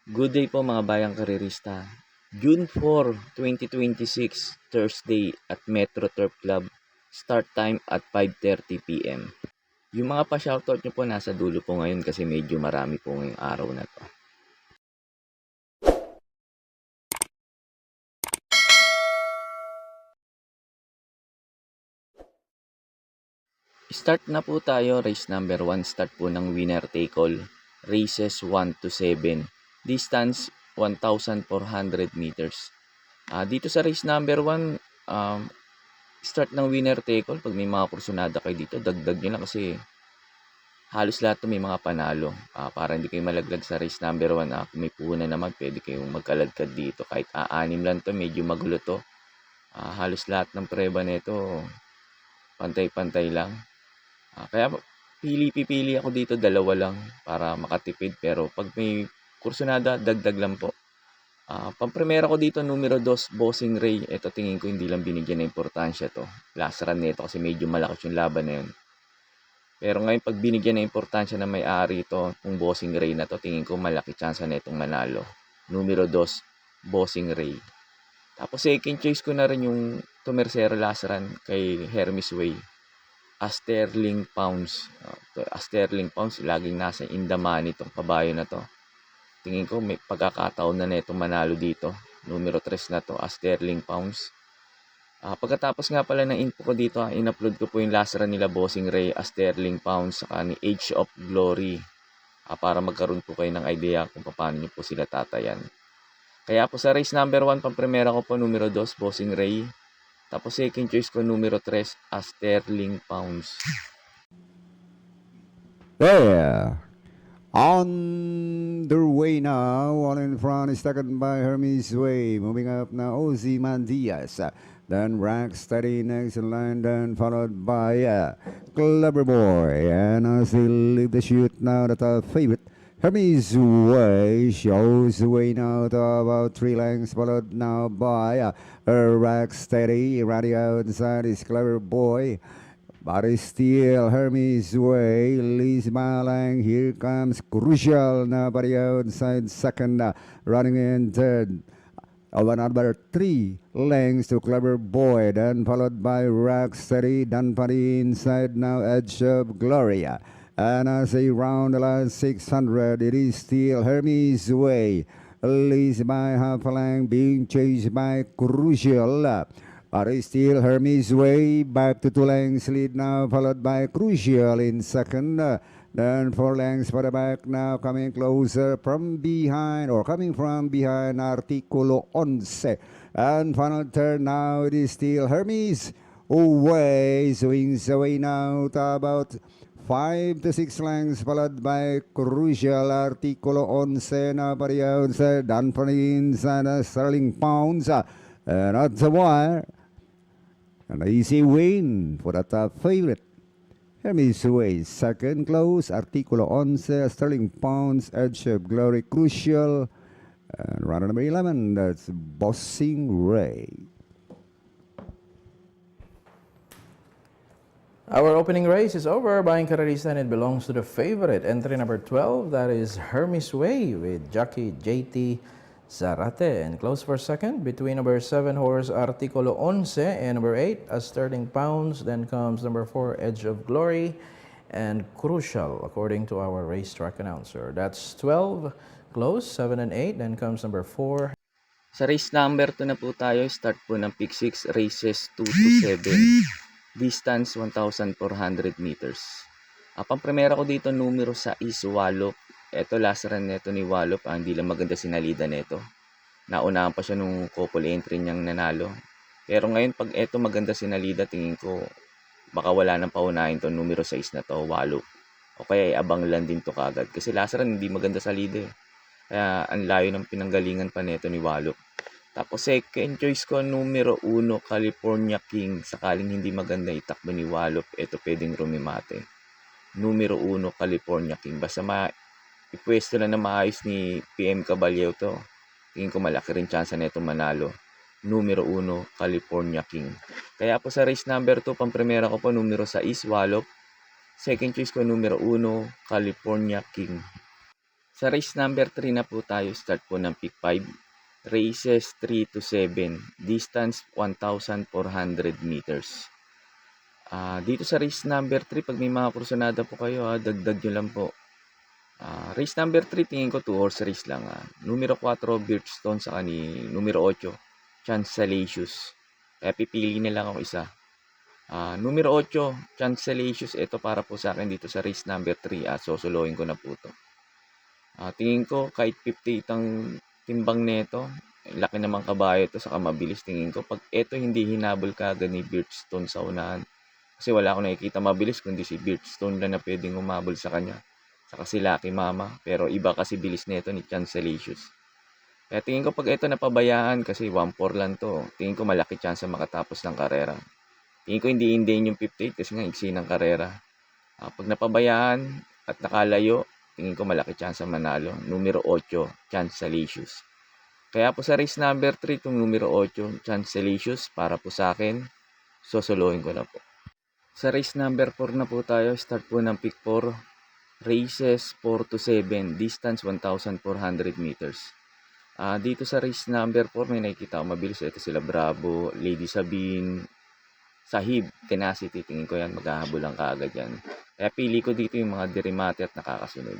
Good day po mga bayang karerista. June 4, 2026, Thursday at Metro Turf Club. Start time at 5:30 p.m. Yung mga pa-shoutout nyo po nasa dulo po ngayon kasi medyo marami po ngayong araw na to. Start na po tayo. Race number 1. Start po ng winner take all. Races 1 to 7. Distance 1,400 meters. Dito sa race number 1, start ng winner take all. Pag may mga kursunada kayo dito, dagdag nyo lang kasi halos lahat to may mga panalo. Para hindi kayo malaglag sa race number 1. Kung may puhunan naman, pwede kayong magkaladkad dito. Kahit aanim lang to, medyo magulo to. Halos lahat ng preba nito, pantay-pantay lang. Kaya pipili ako dito, dalawa lang para makatipid. Pero pag may kursunada, dagdag lang po. Pampremera ko dito, numero 2, Bossing Ray. Ito tingin ko hindi lang binigyan ng importansya to. Last run nito kasi medyo malakas yung laban na yun. Pero ngayon pag binigyan ng importansya na may-ari ito, kung Bossing Ray na to, tingin ko malaki chance na itong manalo. Numero 2, Bossing Ray. Tapos second choice ko na rin yung Tumersero last run kay Hermes Way. Sterling Pounds. Sterling Pounds, laging nasa in the money itong kabayo na to. Tingin ko may pagkakataon na nito manalo dito. Numero 3 na to, Sterling Pounds. Pagkatapos nga pala ng info ko dito, in-upload ko po yung last run nila Bossing Ray, Sterling Pounds, saka ni Age of Glory. Para magkaroon po kayo ng idea kung paano nyo po sila tatayan. Kaya po sa race number 1, pang-primera ko po numero 2, Bossing Ray. Tapos second choice ko numero 3, Sterling Pounds. There. On their way now, one in front is taken by Hermes Way. Moving up now, Ozymandias. Then Rocksteady next in line, then followed by Clever Boy. And as they leave the chute now, that's a favorite. Hermes Way shows the way now to about 3 lengths, followed now by Rocksteady. Running outside is Clever Boy. But still, Hermes Way, Liz Malang, here comes Crucial, nobody outside second, running in third. Another 3 lengths to Clever Boy, then followed by Rocksteady, Dunpari inside now, Edge of Gloria. And as they round the last 600, it is still Hermes Way, Liz by half a length, being chased by Crucial. But still Hermes Way, back to 2 lengths lead now, followed by Crucial in second. Then 4 lengths for the back now, coming closer from behind, or coming from behind, Articulo 11. And final turn now, it is still Hermes Way, swings away now to about 5 to 6 lengths, followed by Crucial, Articulo 11, nobody outside, done for the inside, Sterling Pounds. And at the wire, an easy win for the top favorite. Hermes Way, second close, Articulo 11, Sterling Pounds, Edge of Glory, Crucial, and runner number 11, that's Bossing Ray. Our opening race is over. Buying Kararista, and it belongs to the favorite. Entry number 12, that is Hermes Way with jockey JT Zarate. And close for second between number 7 horse Articulo 11 and number 8 Sterling Pounds. Then comes number 4 Edge of Glory and Crucial according to our racetrack announcer. That's 12 close, 7 and 8. Then comes number 4. Sa race number 2 na po tayo, start po ng pick 6, races 2 to 7. Distance 1,400 meters. Pang-primera ko dito numero 6, Wallop. Ito last run neto ni Wallop, hindi lang maganda sinalida neto. Naunahan pa siya nung couple entry niyang nanalo. Pero ngayon pag ito maganda sinalida, tingin ko baka wala nang paunahin to numero 6 na to, Wallop. O kaya abang lang din to kagad. Kasi last run hindi maganda salida eh. Kaya ang layo ng pinanggalingan pa neto ni Wallop. Tapos second choice ko numero 1, California King. Sakaling hindi maganda itakbo ni Wallop, ito pwedeng rumimate. Numero 1, California King. Basta ipwesto na maayos ni PM Caballero to. Tingin ko malaki rin chance na ito manalo. Numero 1, California King. Kaya po sa race number 2, pang-primera ko po numero 6, Wallop. Second choice ko numero 1, California King. Sa race number 3 na po tayo, start po ng pick 5. Races 3 to 7, distance 1,400 meters. Dito sa race number 3, pag may mga kursunada po kayo, dagdag nyo lang po. Race number 3, tingin ko 2 horse race lang. Numero 4, Birchstone, sa ni numero 8, Chancellatius. Kaya pipili na lang ako isa. Numero 8, Chancellatius, ito para po sa akin dito sa race number 3. Sosolohin ko na po to. Tingin ko kahit 58 ang timbang neto, laki naman kabayo ito, saka mabilis. Tingin ko pag ito hindi hinabol ka agad ni Birchstone sa unahan, kasi wala akong nakikita mabilis kundi si Birchstone lang na pwedeng humabol sa kanya, saka si Lucky Mama, pero iba kasi bilis neto ni Chancellatius. Kaya tingin ko pag ito napabayaan, kasi 1-4 lang to, tingin ko malaki chance makatapos ng karera. Tingin ko hindi yung 58 kasi nga iksi ng karera. Pag napabayaan at nakalayo, tingin ko malaki chance manalo. Numero 8, Chancellatius. Kaya po sa race number 3, itong numero 8, Chancellatius, para po sa akin, sosolohin ko na po. Sa race number 4 na po tayo, start po ng pick 4. Races 4 to 7, distance 1,400 meters. Dito sa race number 4, may nakikita ko mabilis. Ito sila Bravo, Lady Sabine, Sahib, Tenacity. Tingin ko yan, maghahabol lang kaagad yan. Kaya pili ko dito yung mga Dirimate at nakakasunod.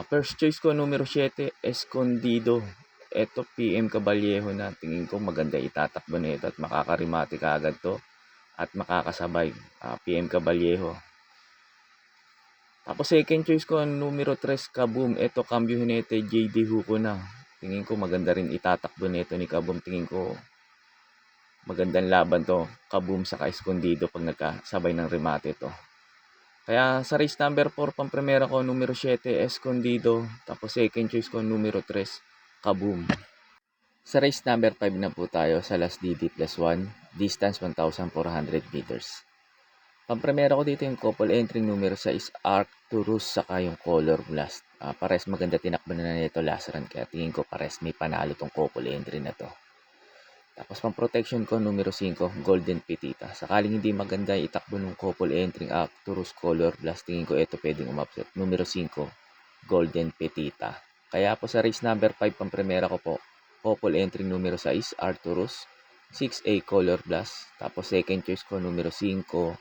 First choice ko, numero 7, Escondido. Ito, PM Caballejo na. Tingin ko maganda itatakbo na ito at makakarimate kaagad to. At makakasabay. PM Caballejo. Tapos second choice ko, numero 3, Kaboom. Ito, Cambio Jinete, JD Huko na. Tingin ko maganda rin itatakbo na ito ni Kaboom. Tingin ko magandang laban to, Kaboom sa Escondido pag nagkasabay ng remate to. Kaya sa race number 4, pampremera ko, numero 7, Escondido. Tapos second choice ko, numero 3, Kaboom. Sa race number 5 na po tayo, sa Last DD plus 1, distance 1,400 meters. Pampremera ko dito yung couple entry numero 6, Arcturus, saka yung Color Blast. Pares maganda tinakbo na nito last run, kaya tingin ko pares may panalo tong couple entry na to. Tapos pang protection ko, numero 5, Golden Petita. Sakaling hindi maganda itakbo ng couple entry Arcturus, Color Blast, tingin ko ito pwedeng umupset. Numero 5, Golden Petita. Kaya po sa race number 5, pampremera ko po, couple entry numero 6, Arcturus, 6A, Color Blast. Tapos second choice ko, numero 5,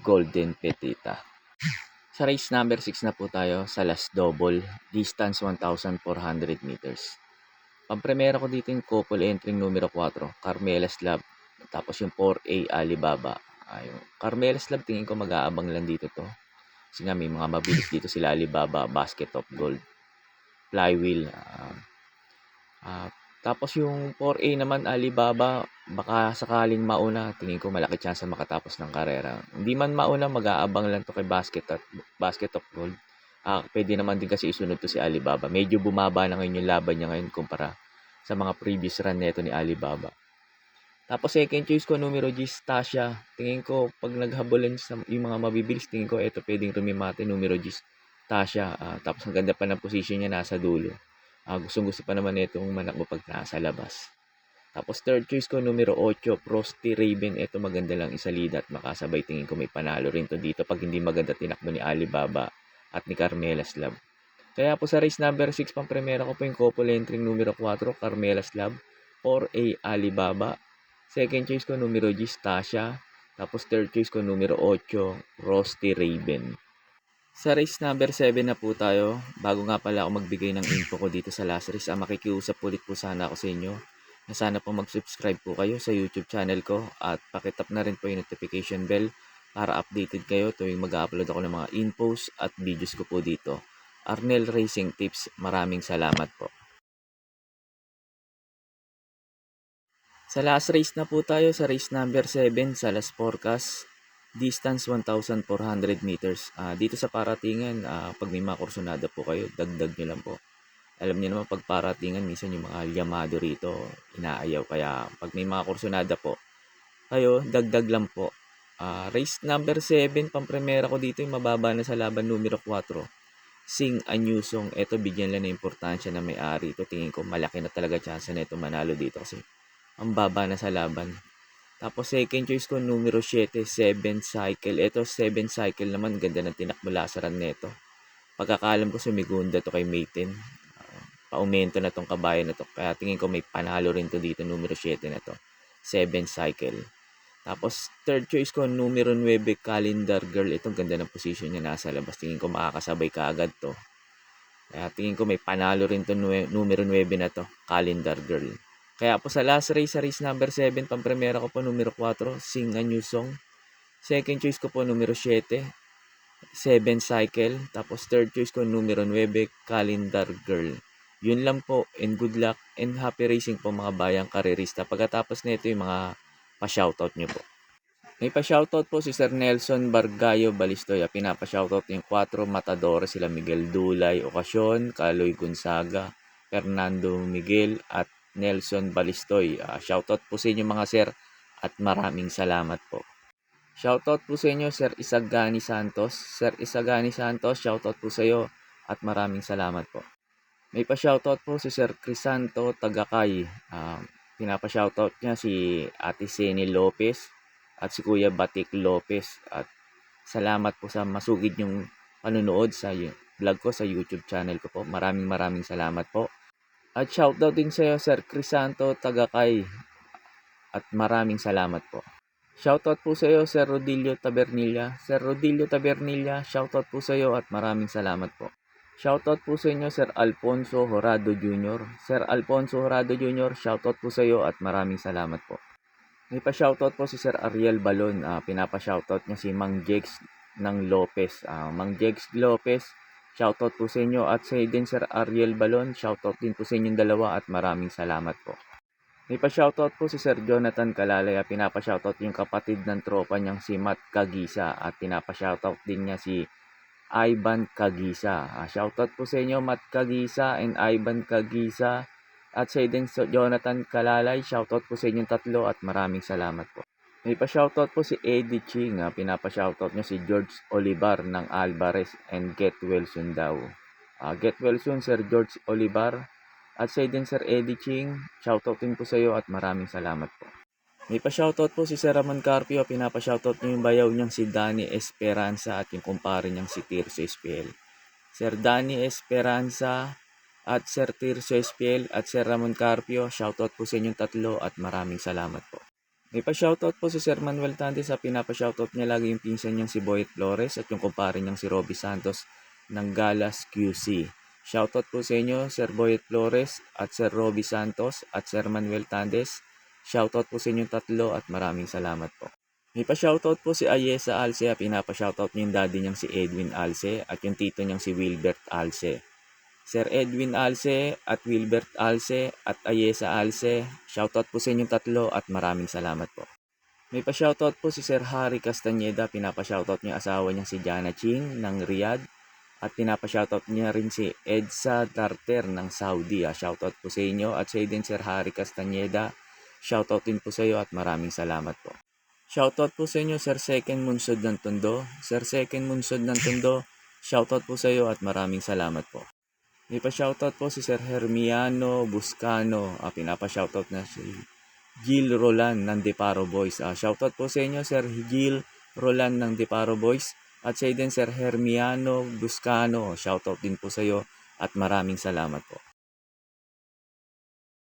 Golden Petita. Sa race number 6 na po tayo, sa last double, distance 1,400 meters. Pampremera ko dito yung couple entry numero 4, Carmela's Love. Tapos yung 4A, Alibaba. Yung Carmela's Love, tingin ko mag-aabang lang dito to. Kasi nga may mga mabilis dito sila, Alibaba, Basket of Gold, Flywheel. Tapos yung 4A naman, Alibaba, baka sakaling mauna, tingin ko malaki chance makatapos ng karera. Hindi man mauna, mag-aabang lang to kay Basket of Gold. Pwede naman din kasi isunod to si Alibaba. Medyo bumaba na ngayon yung laban niya ngayon kumpara sa mga previous run neto ni Alibaba. Tapos second choice ko, numero G, Tasha. Tingin ko pag naghabulan sa yung mga mabibilis, tingin ko ito pwedeng rumimate, numero G, Tasha. Tapos ang ganda pa ng position niya, nasa dulo. Gusto pa naman itong manakbo pag nasa labas. Tapos third choice ko, numero 8, Frosty Raven. Ito maganda lang isalida at makasabay. Tingin ko may panalo rin to dito pag hindi maganda tinakbo ni Alibaba at ni Carmela's Love. Kaya po sa race number 6, pampremera ko po yung couple entry numero 4, Carmela's Love, 4A, Alibaba. Second choice ko, numero G, Tasha. Tapos third choice ko, numero 8, Frosty Raven. Sa race number 7 na po tayo. Bago nga pala ako magbigay ng info ko dito sa last race, makikiusap ulit po sana ako sa inyo na sana po mag-subscribe po kayo sa YouTube channel ko at pakitap na rin po yung notification bell para updated kayo tuwing mag-upload ako ng mga infos at videos ko po dito. Arnel Racing Tips, maraming salamat po. Sa last race na po tayo, sa race number 7, sa last forecast, distance 1,400 meters. Dito sa paratingan, pag may mga kursunada po kayo, dagdag nyo lang po. Alam niyo naman pag paratingan, minsan yung mga Yamado rito, inaayaw. Kaya pag may mga kursunada po, kayo, dagdag lang po. Race number 7, pampremera ko dito yung mababa na sa laban numero 4. Sing Anyusong. Ito, bigyan lang na importansya na may-ari. Ito, tingin ko malaki na talaga chance na ito manalo dito kasi ang baba na sa laban. Tapos second choice ko, numero 7, 7 Cycle. Ito, 7 Cycle naman, ganda ng tinakbo lasaran nito. pagkakaalam ko sumigunda to kay Mayten. Paumento na tong kabayan na to. Kaya tingin ko may panalo rin to dito, numero 7 na to. 7 cycle. Tapos third choice ko, numero 9, Calendar Girl. Itong ganda ng position niya nasa labas. Tingin ko makakasabay kaagad to. Kaya tingin ko may panalo rin to numero 9 na to, Calendar Girl. Kaya po sa last race, sa race number 7, pampremera ko po numero 4, Sing a New Song. Second choice ko po numero 7, 7 cycle. Tapos third choice ko numero 9, Calendar Girl. Yun lang po, and good luck and happy racing po mga bayang karerista. Pagkatapos nito yung mga pa-shoutout nyo po. May pa-shoutout po si Sir Nelson Bargayo Balistoy. Pinapa-shoutout yung 4 matadores, sila Miguel Dulay, Ocasyon, Kaloy Gonzaga, Fernando Miguel at Nelson Balistoy. Shoutout po sa inyo mga sir at maraming salamat po. Shoutout po sa inyo Sir Isagani Santos. Sir Isagani Santos, shoutout po sa iyo at maraming salamat po. May pa-shoutout po si Sir Crisanto Tagakay. Pinapa-shoutout niya si Ate Seni Lopez at si Kuya Batik Lopez. At salamat po sa masugid yung panunood sa vlog ko sa YouTube channel ko po. Maraming salamat po. At shoutout din sa iyo Sir Crisanto Tagakay. At maraming salamat po. Shoutout po sa iyo Sir Rodilio Tabernilla. Sir Rodilio Tabernilla, shoutout po sa iyo at maraming salamat po. Shoutout po sa inyo Sir Alfonso Horado Jr. Sir Alfonso Horado Jr., shoutout po sa iyo at maraming salamat po. May pa-shoutout po si Sir Ariel Balon. Pinapa-shoutout niya si Mang Jex ng Lopez. Mang Jex Lopez, shoutout po sa inyo at sa din Sir Ariel Balon, shoutout din po sa inyong dalawa at maraming salamat po. May pa-shoutout po si Sir Jonathan Kalalay. Pinapa-shoutout yung kapatid ng tropa niyang si Matt Kagisa at pinapa-shoutout din niya si Ivan Kagisa. Shoutout po sa inyo Matt Kagisa and Ivan Kagisa at sa din Jonathan Kalalay. Shoutout po sa inyong tatlo at maraming salamat po. May pa-shoutout po si Eddie Ching. Pinapa-shoutout niya si George Olivar ng Alvarez and Get Well Soon daw. Get well soon Sir George Olivar at sa din Sir Eddie Ching. Shoutout din po sa iyo at maraming salamat po. May pa-shoutout po si Sir Ramon Carpio. Pinapa-shoutout niyo yung bayaw niyang si Danny Esperanza at yung kumpare niyang si Tirso SPL. Sir Danny Esperanza at Sir Tirso SPL at Sir Ramon Carpio, shoutout po sa inyong tatlo at maraming salamat po. May pa-shoutout po si Sir Manuel Tandes. Pinapa-shoutout niya lagi yung pinsan niyang si Boyet Flores at yung kumpare niyang si Robbie Santos ng Galas QC. Shoutout po sa inyo Sir Boyet Flores at Sir Robbie Santos at Sir Manuel Tandes. Shoutout po sa inyong tatlo at maraming salamat po. May pa-shoutout po si Ayesa Alce. Pinapa-shoutout niya yung daddy niyang si Edwin Alce at yung tito niyang si Wilbert Alce. Sir Edwin Alce at Wilbert Alce at Ayesa Alce, shoutout po sa inyong tatlo at maraming salamat po. May pa-shoutout po si Sir Harry Castañeda. Pinapa-shoutout niya asawa niya si Jana Ching ng Riyadh at pinapa-shoutout niya rin si Edsa Tarter ng Saudi. Shoutout po sa inyo at sa din Sir Harry Castañeda. Shoutout din po sa iyo at maraming salamat po. Shoutout po sa inyo Sir Second Munsod ng Tondo. Sir Second Munsod ng Tondo, shoutout po sa iyo at maraming salamat po. May pa-shoutout po si Sir Hermiano Buscano. Pinapa-shoutout na si Gil Roland ng Deparo Boys. Shoutout po sa inyo Sir Gil Roland ng Deparo Boys at sa din Sir Hermiano Buscano. Shoutout din po sa iyo at maraming salamat po.